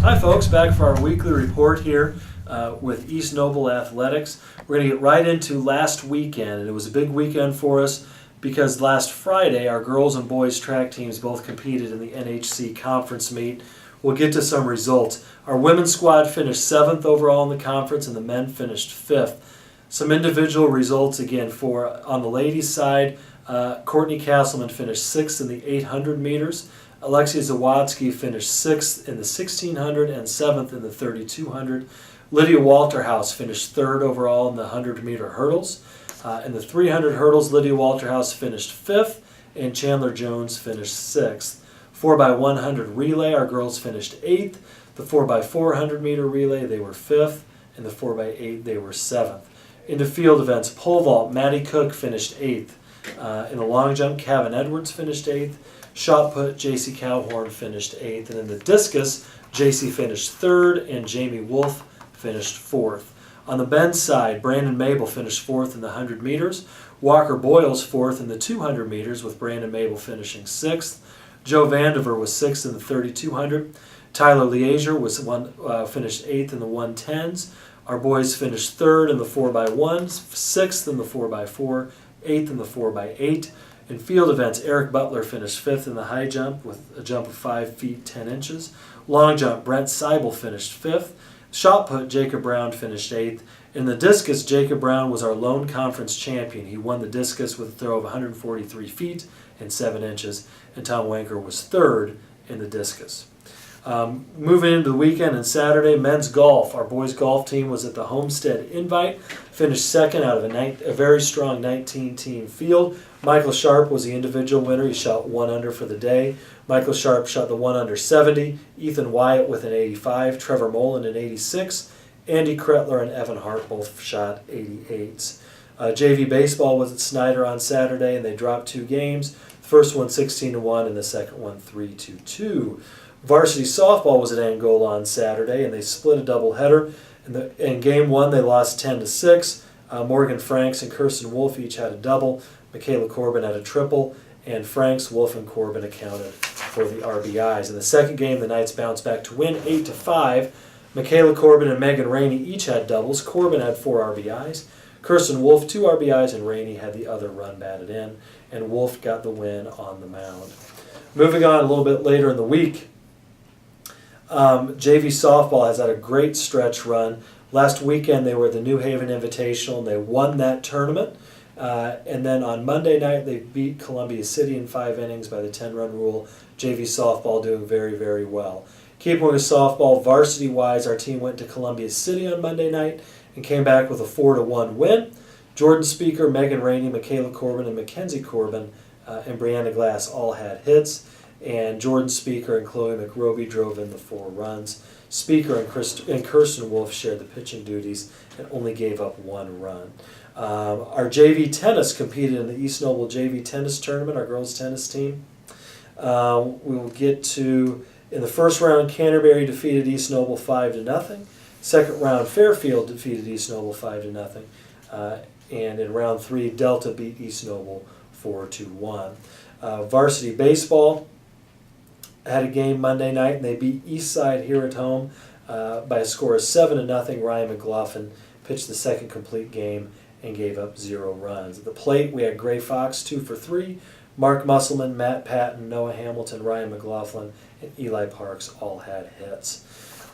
Hi folks, back for our weekly report here with East Noble Athletics. We're going to get right into last weekend, and it was a big weekend for us because last Friday our girls and boys track teams both competed in the NHC conference meet. We'll get to some results. Our women's squad finished 7th overall in the conference and the men finished 5th. Some individual results again for on the ladies' side. Courtney Castleman finished 6th in the 800 meters. Alexia Zawadsky finished 6th in the 1600 and 7th in the 3200. Lydia Walterhouse finished 3rd overall in the 100-meter hurdles. In the 300 hurdles, Lydia Walterhouse finished 5th and Chandler Jones finished 6th. 4x100 relay, our girls finished 8th. The 4x400 meter relay, they were 5th. And the 4x8, they were 7th. In the field events, pole vault, Maddie Cook finished 8th. In the long jump, Kevin Edwards finished 8th. Shot put, J.C. Cowhorn finished 8th. And in the discus, J.C. finished 3rd and Jamie Wolf finished 4th. On the men's side, Brandon Mabel finished 4th in the 100 meters. Walker Boyles 4th in the 200 meters with Brandon Mabel finishing 6th. Joe Vandiver was 6th in the 3200. Tyler Leasier was finished 8th in the 110s. Our boys finished 3rd in the 4x1s, 6th in the 4x4, 8th in the 4x8. In field events, Eric Butler finished 5th in the high jump with a jump of 5 feet 10 inches. Long jump, Brent Seibel finished 5th. Shot put, Jacob Brown finished 8th. In the discus, Jacob Brown was our lone conference champion. He won the discus with a throw of 143 feet and 7 inches. And Tom Wanker was 3rd in the discus. Moving into the weekend and Saturday, men's golf. Our boys' golf team was at the Homestead Invite, finished 2nd out of a very strong 19-team field. Michael Sharp was the individual winner. He shot 1 under for the day. Michael Sharp shot the 1 under 70. Ethan Wyatt with an 85. Trevor Mullen an 86. Andy Kretler and Evan Hart both shot 88s. JV baseball was at Snyder on Saturday, and they dropped 2 games. The first one 16-1 and the second one 3-2. Varsity softball was at Angola on Saturday, and they split a doubleheader. In game 1, they lost 10-6. Morgan Franks and Kirsten Wolf each had a double. Michaela Corbin had a triple, and Franks, Wolf, and Corbin accounted for the RBIs. In the second game, the Knights bounced back to win 8-5. Michaela Corbin and Megan Rainey each had doubles. Corbin had 4 RBIs. Kirsten Wolf 2 RBIs, and Rainey had the other run batted in, and Wolf got the win on the mound. Moving on a little bit later in the week, JV softball has had a great stretch run. Last weekend they were at the New Haven Invitational and they won that tournament. And then on Monday night they beat Columbia City in 5 innings by the 10-run rule. JV softball doing very, very well. Keeping with softball, varsity-wise, our team went to Columbia City on Monday night and came back with a 4-1 win. Jordan Speaker, Megan Rainey, Michaela Corbin, and Mackenzie Corbin and Brianna Glass all had hits. And Jordan Speaker and Chloe McRoby drove in the 4 runs. Speaker and Kirsten Wolf shared the pitching duties and only gave up 1 run. Our JV tennis competed in the East Noble JV tennis tournament, our girls tennis team. We will get to, in the first round, Canterbury defeated East Noble 5-0. Second round, Fairfield defeated East Noble 5-0. And in round 3, Delta beat East Noble 4-1. Varsity baseball had a game Monday night, and they beat Eastside here at home by a score of 7-0. Ryan McLaughlin pitched the second complete game and gave up 0 runs. At the plate, we had Gray Fox 2 for 3. Mark Musselman, Matt Patton, Noah Hamilton, Ryan McLaughlin, and Eli Parks all had hits.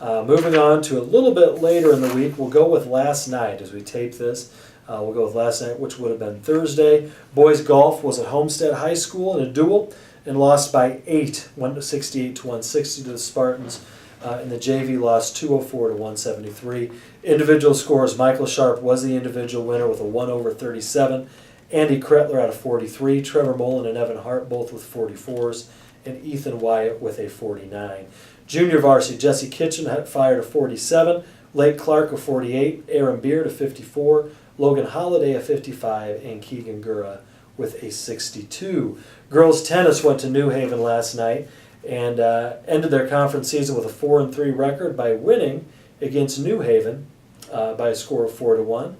Moving on to a little bit later in the week, we'll go with last night as we tape this. We'll go with last night, which would have been Thursday. Boys golf was at Homestead High School in a duel and lost by 8, 168-160 to the Spartans. And the JV lost 204-173. Individual scores, Michael Sharp was the individual winner with a 1/37. Andy Kretler out of 43. Trevor Mullen and Evan Hart both with 44s. And Ethan Wyatt with a 49. Junior varsity, Jesse Kitchen had fired a 47. Lake Clark a 48. Aaron Beard a 54. Logan Holliday a 55. And Keegan Gura with a 62. Girls tennis went to New Haven last night and ended their conference season with a 4-3 record by winning against New Haven by a score of 4-1.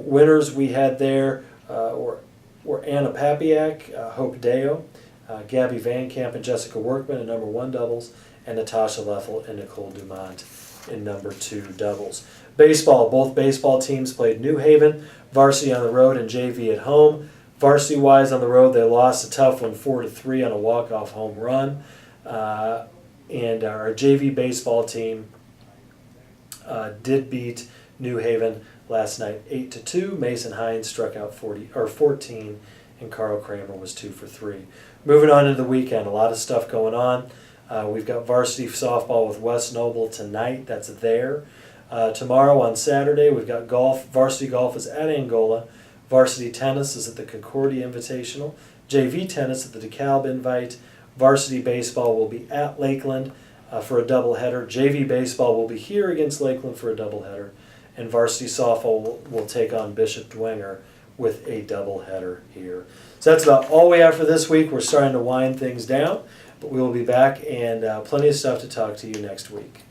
Winners we had there were Anna Papiak, Hope Deo, Gabby Van Camp and Jessica Workman in number 1 doubles, and Natasha Leffel and Nicole Dumont in number 2 doubles. Baseball, both baseball teams played New Haven, varsity on the road and JV at home. Varsity-wise on the road, they lost a tough one 4-3 on a walk-off home run. And our JV baseball team did beat New Haven last night 8-2. Mason Hines struck out 14, and Carl Kramer was 2 for 3. Moving on into the weekend, a lot of stuff going on. We've got varsity softball with West Noble tonight. That's there. Tomorrow on Saturday, we've got golf. Varsity golf is at Angola. Varsity tennis is at the Concordia Invitational. JV tennis at the DeKalb Invite. Varsity baseball will be at Lakeland for a doubleheader. JV baseball will be here against Lakeland for a doubleheader. And varsity softball will take on Bishop Dwenger with a doubleheader here. So that's about all we have for this week. We're starting to wind things down, but we will be back and plenty of stuff to talk to you next week.